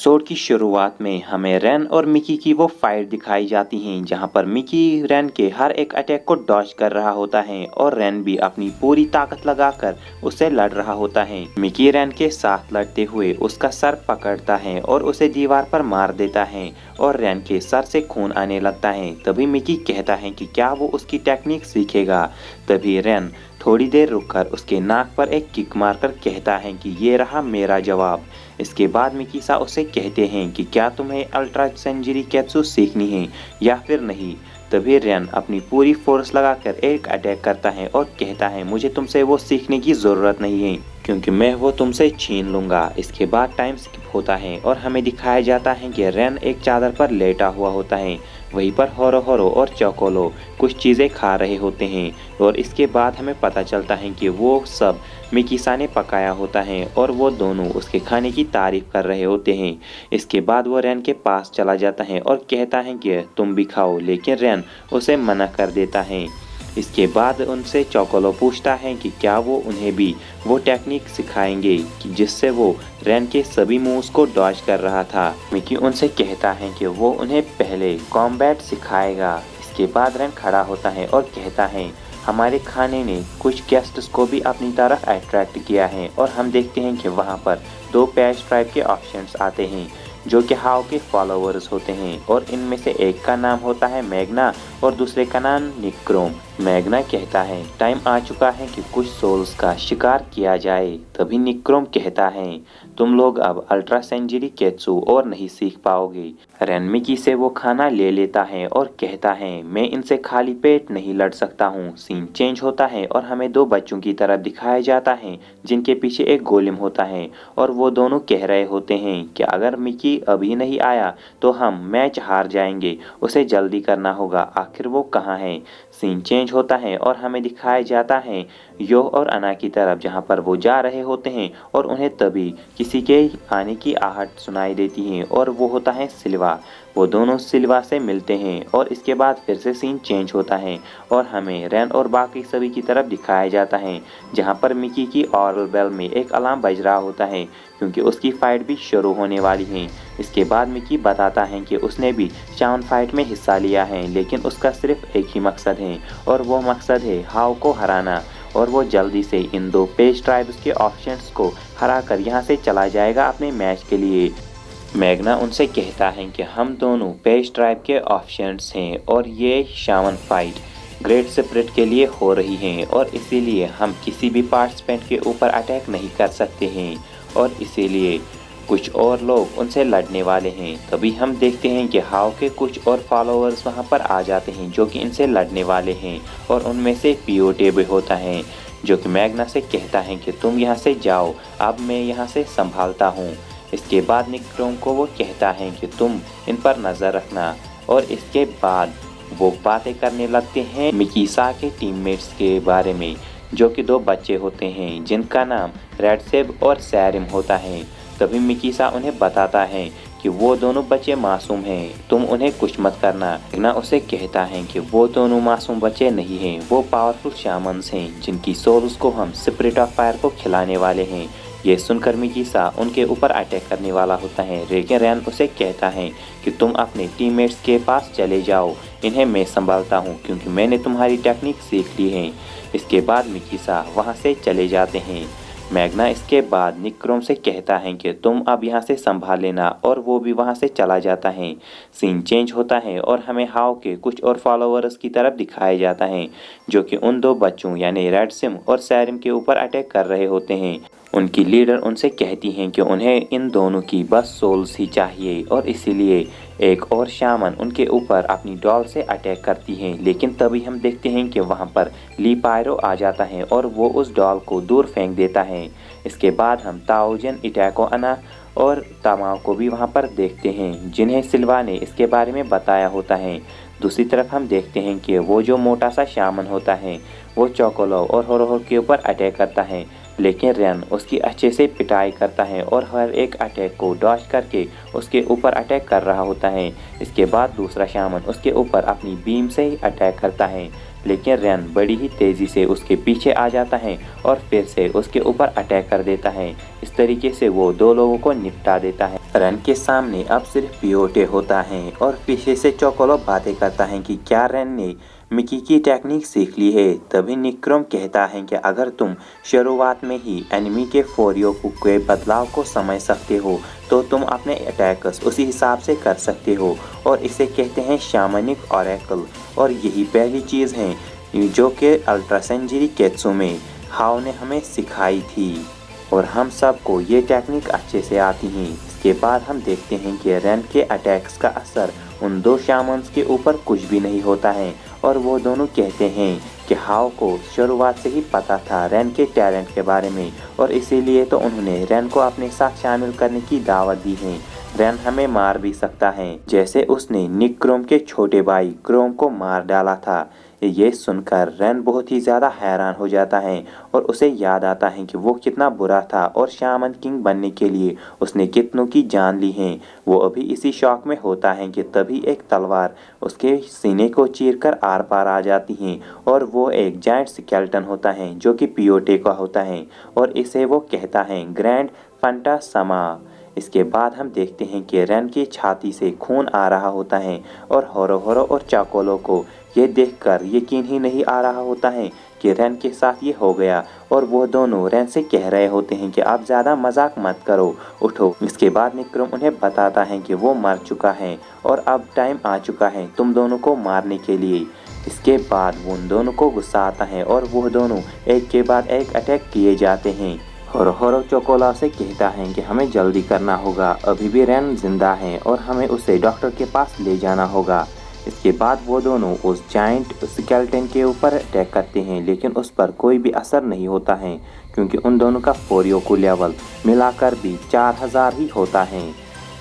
Episode की शुरुआत में हमें रैन और मिकी की वो फाइट दिखाई जाती है जहां पर मिकी रैन के हर एक अटैक को डॉज कर रहा होता है और रैन भी अपनी पूरी ताकत लगाकर उससे लड़ रहा होता है। मिकी रैन के साथ लड़ते हुए उसका सर पकड़ता है और उसे दीवार पर मार देता है और रैन के सर से खून आने लगता है। तभी मिकी कहता है कि क्या वो उसकी टेक्निक सीखेगा। तभी रैन थोड़ी देर रुककर उसके नाक पर एक किक मारकर कहता है कि ये रहा मेरा जवाब। इसके बाद मिकीसा उसे कहते हैं कि क्या तुम्हें अल्ट्रा सेंजुरी कैप्सूल सीखनी है या फिर नहीं। तभी रैन अपनी पूरी फोर्स लगाकर एक अटैक करता है और कहता है मुझे तुमसे वो सीखने की ज़रूरत नहीं है क्योंकि मैं वो तुमसे छीन लूँगा। इसके बाद टाइम स्किप होता है और हमें दिखाया जाता है कि रैन एक चादर पर लेटा हुआ होता है। वहीं पर होरो होरो और चौकोलो कुछ चीज़ें खा रहे होते हैं और इसके बाद हमें पता चलता है कि वो सब मिकीसा ने पकाया होता है और वो दोनों उसके खाने की तारीफ कर रहे होते हैं। इसके बाद वो रैन के पास चला जाता है और कहता है कि तुम भी खाओ, लेकिन रैन उसे मना कर देता है। इसके बाद उनसे चौकोलो पूछता है कि क्या वो उन्हें भी वो टेक्निक सिखाएंगे कि जिससे वो रैन के सभी मूव्स को डॉज कर रहा था। मिकी उनसे कहता है कि वो उन्हें पहले कॉम्बैट सिखाएगा। इसके बाद रैन खड़ा होता है और कहता है हमारे खाने ने कुछ गेस्ट्स को भी अपनी तरफ अट्रैक्ट किया है और हम देखते हैं कि वहाँ पर दो पैच ट्राइब के ऑप्शंस आते हैं जो कि हाउ के फॉलोअर्स होते हैं और इनमें से एक का नाम होता है मैग्ना और दूसरे का नाम निक्रोम। मैग्ना कहता है टाइम आ चुका है कि कुछ सोल्स का शिकार किया जाए। तभी निक्रोम कहता है तुम लोग अब अल्ट्रा सेंजुरी केत्सु और नहीं सीख पाओगे। रैन मिकी से वो खाना ले लेता है और कहता है मैं इनसे खाली पेट नहीं लड़ सकता हूँ। सीन चेंज होता है और हमें दो बच्चों की तरफ दिखाया जाता है जिनके पीछे एक गोलेम होता है और वो दोनों कह रहे होते हैं कि अगर मिकी अभी नहीं आया तो हम मैच हार जाएंगे, उसे जल्दी करना होगा, आखिर वो कहाँ है। सीन चेंज होता है और हमें दिखाया जाता है यो और अना की तरफ जहाँ पर वो जा रहे होते हैं और उन्हें तभी किसी के आने की आहट सुनाई देती है और वो होता है सिल्वा। वो दोनों सिल्वा से मिलते हैं और इसके बाद फिर से सीन चेंज होता है और हमें रैन और बाकी सभी की तरफ दिखाया जाता है जहाँ पर मिकी की ऑरल बेल में एक अलार्म बज रहा होता है क्योंकि उसकी फाइट भी शुरू होने वाली है। इसके बाद मिकी बताता है कि उसने भी चाउन फाइट में हिस्सा लिया है लेकिन उसका सिर्फ एक ही मकसद है और वो मकसद है हाउ को हराना और वो जल्दी से इन दो पेज ट्राइब्स के ऑप्शंस को हराकर यहाँ से चला जाएगा अपने मैच के लिए। मैग्ना उनसे कहता है कि हम दोनों पेज ट्राइब के ऑप्शंस हैं और ये शामन फाइट ग्रेट सेपरेट के लिए हो रही हैं और इसीलिए हम किसी भी पार्टिसिपेंट के ऊपर अटैक नहीं कर सकते हैं और इसीलिए कुछ और लोग उनसे लड़ने वाले हैं। तभी हम देखते हैं कि हाउ के कुछ और फॉलोअर्स वहां पर आ जाते हैं जो कि इनसे लड़ने वाले हैं और उनमें से पीओटे भी होता है जो कि मैग्ना से कहता है कि तुम यहाँ से जाओ, अब मैं यहाँ से संभालता हूँ। इसके बाद निक्रोम को वो कहता है कि तुम इन पर नज़र रखना और इसके बाद वो बातें करने लगते हैं मिकीसा के टीममेट्स के बारे में जो कि दो बच्चे होते हैं जिनका नाम रेडसेब और सैरिम होता है। तभी मिकीसा उन्हें बताता है कि वो दोनों बच्चे मासूम हैं, तुम उन्हें कुछ मत करना। मैग्ना उसे कहता है कि वो दोनों मासूम बच्चे नहीं हैं, वो पावरफुल शामन्स हैं जिनकी सोल्स को हम स्पिरिट ऑफ फायर को खिलाने वाले हैं। ये सुनकर मिकीसा उनके ऊपर अटैक करने वाला होता है लेकिन रैन उसे कहता है कि तुम अपने टीममेट्स के पास चले जाओ, इन्हें मैं संभालता हूँ क्योंकि मैंने तुम्हारी टेक्निक सीख ली है। इसके बाद मिकीसा वहाँ से चले जाते हैं। मैग्ना इसके बाद निक्रोम से कहता है कि तुम अब यहाँ से संभाल लेना और वो भी वहाँ से चला जाता है। सीन चेंज होता है और हमें हाउ के कुछ और फॉलोअर्स की तरफ दिखाया जाता है जो कि उन दो बच्चों यानी रेडसिम और सैरिम के ऊपर अटैक कर रहे होते हैं। उनकी लीडर उनसे कहती हैं कि उन्हें इन दोनों की बस सोल्स ही चाहिए और इसीलिए एक और शामन उनके ऊपर अपनी डॉल से अटैक करती है। लेकिन तभी हम देखते हैं कि वहाँ पर ली पायरो आ जाता है और वो उस डॉल को दूर फेंक देता है। इसके बाद हम ताओजन, इटैको अना और तमाओ को भी वहाँ पर देखते हैं जिन्हें सिल्वा ने इसके बारे में बताया होता है। दूसरी तरफ हम देखते हैं कि वो जो मोटा सा शामन होता है वो चौकोलो और होरोहो के ऊपर अटैक करता है लेकिन रैन उसकी अच्छे से पिटाई करता है और हर एक अटैक को डॉज करके उसके ऊपर अटैक कर रहा होता है। इसके बाद दूसरा शामन उसके ऊपर अपनी बीम से ही अटैक करता है लेकिन रैन बड़ी ही तेज़ी से उसके पीछे आ जाता है और फिर से उसके ऊपर अटैक कर देता है। इस तरीके से वो दो लोगों को निपटा देता है। रैन के सामने अब सिर्फ पियोटे होता है और पीछे से चोकोलो बातें करता है कि क्या रैन ने मिकी की टेक्निक सीख ली है। तभी निक्रोम कहता है कि अगर तुम शुरुआत में ही एनिमी के फोरियो के बदलाव को समझ सकते हो तो तुम अपने अटैक्स उसी हिसाब से कर सकते हो, और इसे कहते हैं शामनिक ऑरेकल। और यही पहली चीज़ है जो कि अल्ट्रा सेंचुरी केत्सुमे हाओ ने हमें सिखाई थी, और हम सबको ये टेक्निक अच्छे से आती हैं। इसके बाद हम देखते हैं कि रैन के अटैक्स का असर उन दो शामन्स के ऊपर कुछ भी नहीं होता है, और वो दोनों कहते हैं कि हाओ को शुरुआत से ही पता था रैन के टैलेंट के बारे में, और इसीलिए तो उन्होंने रैन को अपने साथ शामिल करने की दावत दी है। रैन हमें मार भी सकता है, जैसे उसने निक्रोम के छोटे भाई क्रोम को मार डाला था। ये सुनकर रैन बहुत ही ज़्यादा हैरान हो जाता है और उसे याद आता है कि वो कितना बुरा था और शामन किंग बनने के लिए उसने कितनों की जान ली है। वो अभी इसी शौक में होता है कि तभी एक तलवार उसके सीने को चीरकर आर पार आ जाती है, और वो एक जायंट स्केलेटन होता है जो कि पियोटे का होता है, और इसे वो कहता है ग्रैंड फंटासमा। इसके बाद हम देखते हैं कि रैन की छाती से खून आ रहा होता है, और होरो होरो और चाकोलो को ये देखकर यकीन ही नहीं आ रहा होता है कि रैन के साथ ये हो गया, और वो दोनों रैन से कह रहे होते हैं कि आप ज़्यादा मजाक मत करो, उठो। इसके बाद निक्रोम उन्हें बताता है कि वो मर चुका है और अब टाइम आ चुका है तुम दोनों को मारने के लिए। इसके बाद वो उन दोनों को गुस्सा आता है और वो दोनों एक के बाद एक अटैक किए जाते हैं। होरो चोकोला से कहता है कि हमें जल्दी करना होगा, अभी भी रैन जिंदा है और हमें उसे डॉक्टर के पास ले जाना होगा। इसके बाद वो दोनों उस जायंट स्केलेटन के ऊपर अटैक करते हैं, लेकिन उस पर कोई भी असर नहीं होता है क्योंकि उन दोनों का फोरियोकू लेवल मिलाकर भी 4000 ही होता है।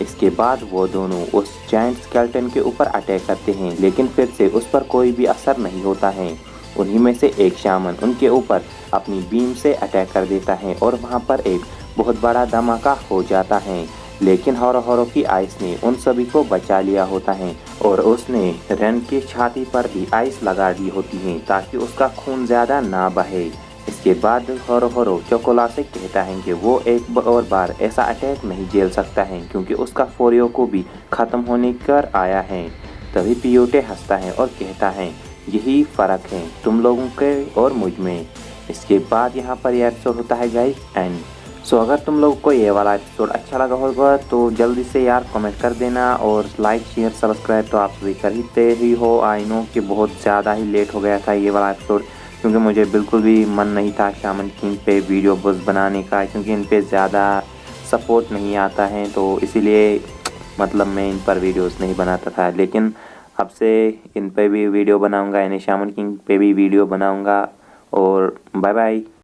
इसके बाद वो दोनों उस जायंट स्केलेटन के ऊपर अटैक करते हैं, लेकिन फिर से उस पर कोई भी असर नहीं होता है। उन्हीं में से एक शामन उनके ऊपर अपनी बीम से अटैक कर देता है और वहाँ पर एक बहुत बड़ा धमाका हो जाता है, लेकिन होरो होरो की आइस ने उन सभी को बचा लिया होता है, और उसने रैन की छाती पर भी आइस लगा दी होती है ताकि उसका खून ज़्यादा ना बहे। इसके बाद होरो होरो चोकोला से कहता है कि वो एक और बार ऐसा अटैक नहीं झेल सकता है क्योंकि उसका फोरियोकू भी ख़त्म होने कर आया है। तभी पियोटे हंसता है और कहता है यही फ़र्क है तुम लोगों के और मुझ में। इसके बाद यहाँ पर यह एपिसोड होता है गाइस एंड। सो अगर तुम लोगों को ये वाला एपिसोड अच्छा लगा होगा तो जल्दी से यार कमेंट कर देना, और लाइक शेयर सब्सक्राइब तो आप सभी करते ही हो। आई नो कि बहुत ज़्यादा ही लेट हो गया था ये वाला एपिसोड, क्योंकि मुझे बिल्कुल भी मन नहीं था शामन किंग पे वीडियो बस बनाने का, क्योंकि इन पे ज़्यादा सपोर्ट नहीं आता है, तो इसीलिए मतलब मैं इन पर वीडियोस नहीं बनाता था। लेकिन अब से इन पे भी वीडियो बनाऊंगा, यानी शामन किंग पे भी वीडियो बनाऊंगा। और बाय बाय।